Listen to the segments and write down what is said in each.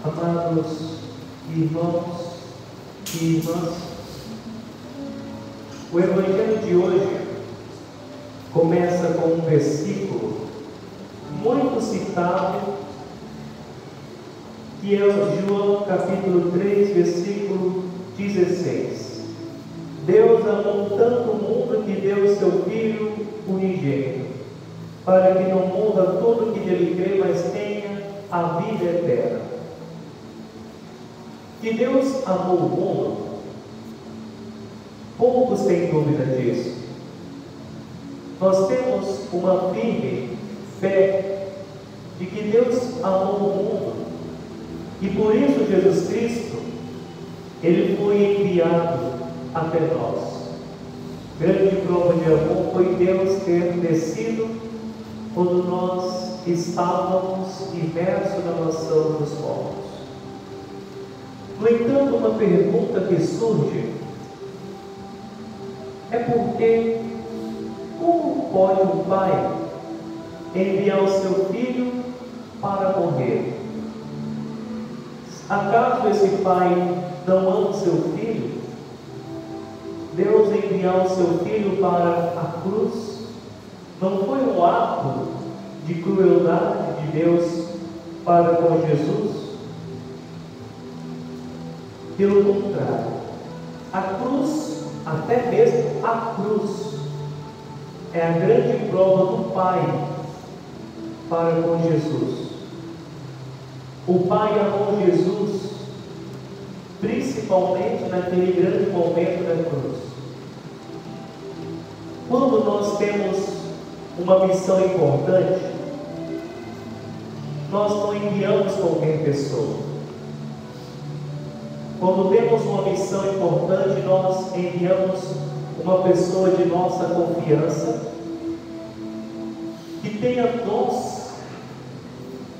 Amados irmãos e irmãs, o Evangelho de hoje começa com um versículo muito citado, que é João capítulo 3, versículo 16. Deus amou tanto o mundo que deu o seu Filho unigênito, para que no mundo todo que nele crê, mas tenha a vida eterna. Que Deus amou o mundo, poucos têm dúvida disso. Nós temos uma firme fé de que Deus amou o mundo, e por isso Jesus Cristo, Ele foi enviado até nós. Grande prova de amor foi Deus ter descido quando nós estávamos imersos na mansão dos povos. No entanto, uma pergunta que surge é porque como pode um pai enviar o seu filho para morrer? Acaso esse pai não ama o seu filho? Deus enviar o seu filho para a cruz não foi um ato de crueldade de Deus para com Jesus? Pelo contrário, a cruz, até mesmo a cruz, é a grande prova do Pai para com Jesus. O Pai amou Jesus, principalmente naquele grande momento da cruz. Quando nós temos uma missão importante, nós não enviamos qualquer pessoa. Quando temos uma missão importante, nós enviamos uma pessoa de nossa confiança, que tenha dons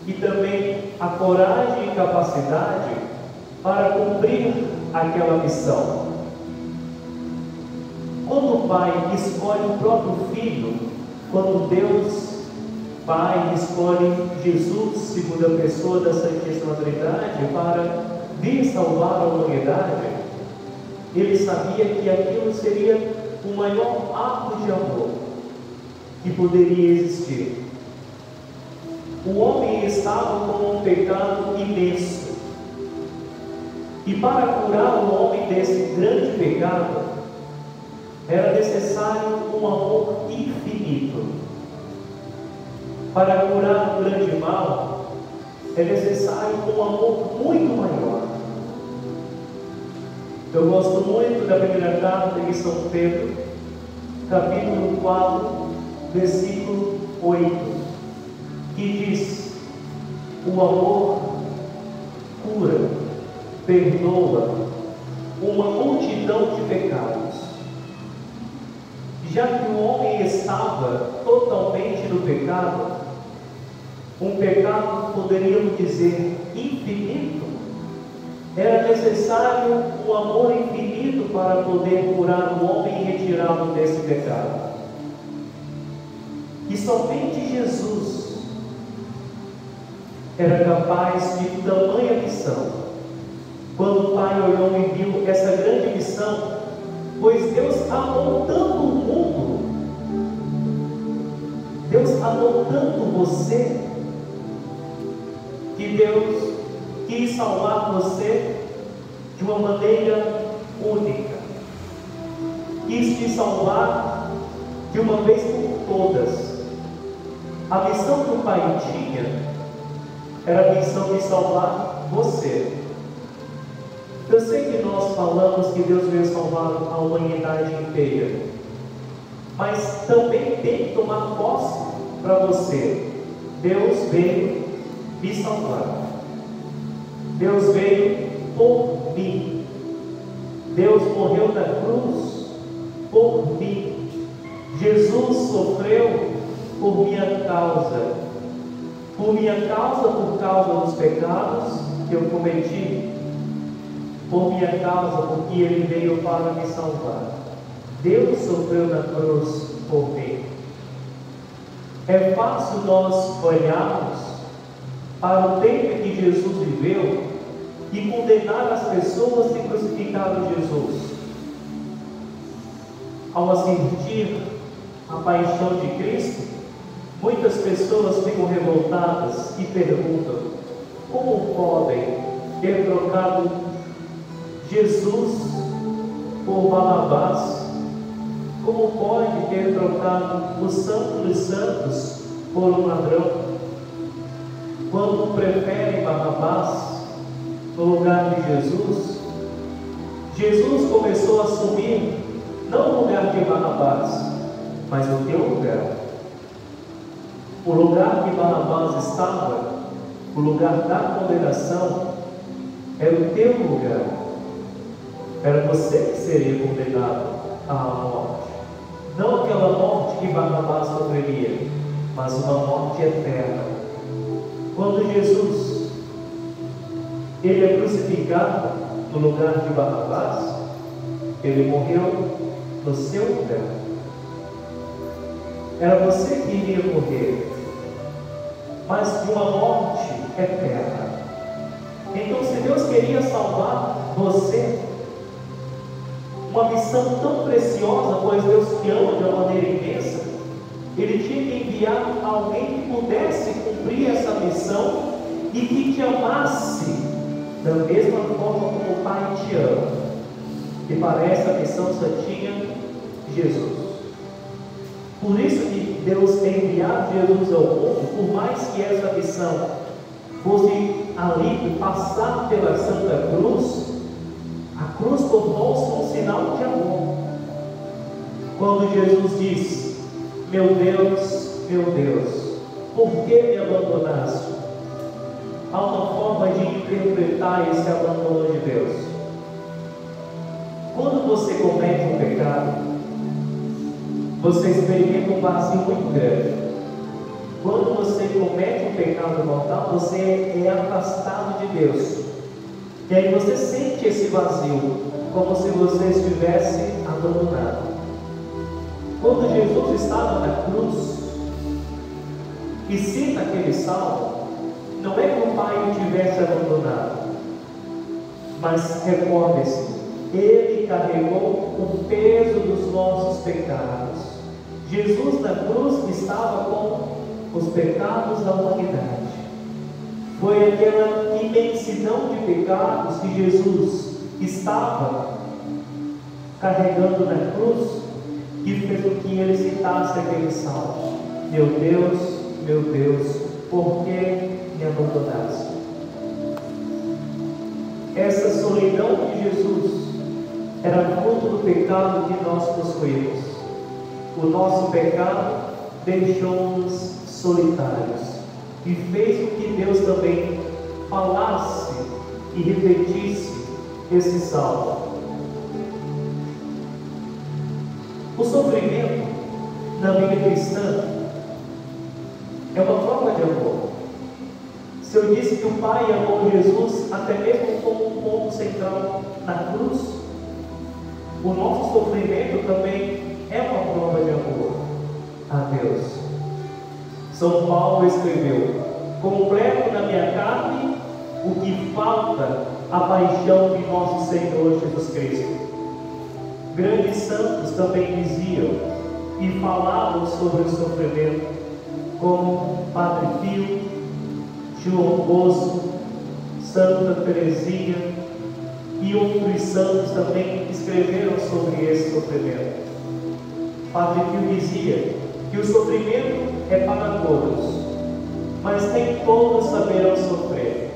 e também a coragem e capacidade para cumprir aquela missão. Quando o Pai escolhe o próprio Filho, quando Deus Pai escolhe Jesus, segunda pessoa da Santíssima Trindade, para vir salvar a humanidade, Ele sabia que aquilo seria o maior ato de amor que poderia existir. O homem estava com um pecado imenso, e para curar o homem desse grande pecado, era necessário um amor infinito. Para curar o grande mal, é necessário um amor muito maior. Eu gosto muito da primeira carta de São Pedro, capítulo 4, versículo 8, que diz: o amor cura, perdoa uma multidão de pecados. Já que o homem estava totalmente no pecado, um pecado, poderíamos dizer, infinito, era necessário um amor infinito para poder curar o homem e retirá-lo desse pecado. E somente Jesus era capaz de tamanha missão. Quando o Pai olhou e viu essa grande missão, pois Deus amou tanto o mundo, Deus amou tanto você, que Deus quis salvar você de uma maneira única, quis te salvar de uma vez por todas. A missão que o Pai tinha era a missão de salvar você. Eu sei que nós falamos que Deus veio salvar a humanidade inteira, mas também tem que tomar posse para você. Deus veio me salvar. Deus veio por mim. Deus morreu na cruz por mim. Jesus sofreu por minha causa. Por minha causa, por causa dos pecados que eu cometi. Por minha causa, porque Ele veio para me salvar. Deus sofreu na cruz por mim. É fácil nós olharmos para o tempo em que Jesus viveu e condenar as pessoas que crucificaram Jesus. Ao assistir à paixão de Cristo, muitas pessoas ficam revoltadas e perguntam: como podem ter trocado Jesus por Barrabás? Como pode ter trocado o Santo dos Santos por um ladrão? Quando preferem Barrabás no lugar de Jesus, Jesus começou a assumir não o lugar de Barrabás, mas o teu lugar. O lugar que Barrabás estava, o lugar da condenação, era o teu lugar. Era você que seria condenado à morte. Não aquela morte que Barrabás sofreria, mas uma morte eterna. Quando Jesus ele é crucificado no lugar de Barrabás, ele morreu no seu lugar. Era você que iria morrer, mas de uma morte eterna. Então, se Deus queria salvar você, uma missão tão preciosa, pois Deus te ama de uma maneira imensa, Ele tinha que enviar alguém que pudesse cumprir essa missão e que te amasse da mesma forma como o Pai te ama. E para essa missão só tinha Jesus. Por isso que Deus tem enviado Jesus ao mundo, por mais que essa missão fosse ali passar pela Santa Cruz, a cruz tornou-se um sinal de amor. Quando Jesus diz: meu Deus, por que me abandonaste? Há uma forma de interpretar esse abandono de Deus. Quando você comete um pecado, você experimenta um vazio muito grande. Quando você comete um pecado mortal, você é afastado de Deus. E aí você sente esse vazio, como se você estivesse abandonado. Quando Jesus estava na cruz e cita aquele salmo, não é que o Pai o tivesse abandonado, mas recorde-se, Ele carregou o peso dos nossos pecados. Jesus na cruz estava com os pecados da humanidade. Foi aquela imensidão de pecados que Jesus estava carregando na cruz que fez com que ele citasse aquele salmo: meu Deus, por que me abandonaste? Essa solidão de Jesus era fruto do pecado que nós possuímos. O nosso pecado deixou-nos solitários e fez com que Deus também falasse e repetisse esse salmo. O sofrimento na vida cristã é uma prova de amor. Se eu disse que o Pai amou Jesus até mesmo como um ponto central na cruz, o nosso sofrimento também é uma prova de amor a Deus. São Paulo escreveu: completo na minha carne o que falta a paixão de nosso Senhor Jesus Cristo. Grandes santos também diziam e falavam sobre o sofrimento, como Padre Pio, João Bosco, Santa Teresinha e outros santos também escreveram sobre esse sofrimento. Padre Pio dizia que o sofrimento é para todos, mas nem todos saberão sofrer.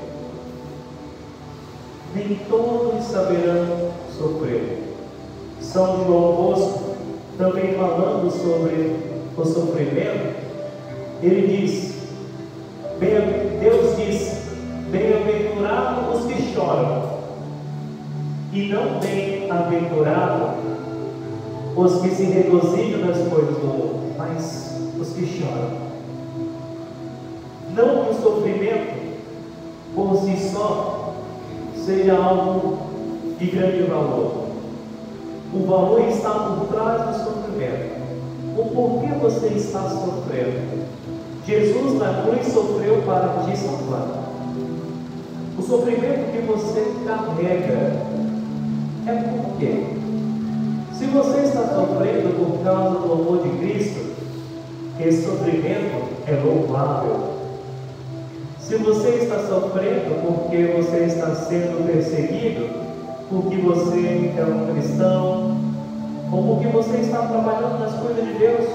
Nem todos saberão sofrer. São João Bosco, também falando sobre o sofrimento, ele diz: Deus diz, bem-aventurados os que choram, e não bem-aventurados os que se regozijam nas coisas do mundo, mas os que choram. Não que o sofrimento por si só seja algo de grande valor. O valor está por trás do sofrimento. O porquê você está sofrendo? Jesus na cruz sofreu para te salvar. O sofrimento que você carrega é por quê? Se você está sofrendo por causa do amor de Cristo, esse sofrimento é louvável. Se você está sofrendo porque você está sendo perseguido, porque você é um cristão, ou porque você está trabalhando nas coisas de Deus,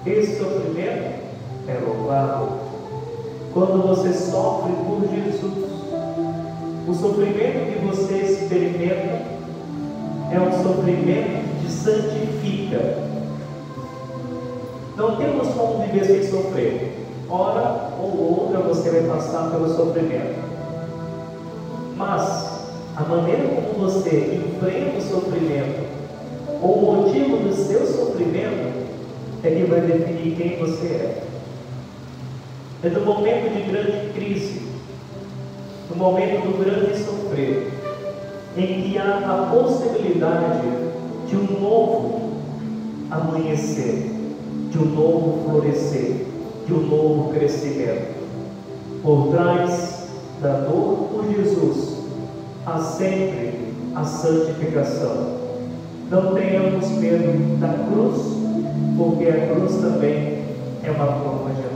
esse sofrimento é louvável. Quando você sofre por Jesus, o sofrimento que você experimenta é um sofrimento que te santifica. Não temos como viver sem sofrer. Hora ou outra você vai passar pelo sofrimento. Mas a maneira como você enfrenta o sofrimento, ou o motivo do seu sofrimento, é que vai definir quem você é. É no momento de grande crise, no momento do grande sofrer, em que há a possibilidade de um novo amanhecer, de um novo florescer, de um novo crescimento. Por trás da dor por Jesus, há sempre a santificação. Não tenhamos medo da cruz, porque a cruz também é uma forma de amor.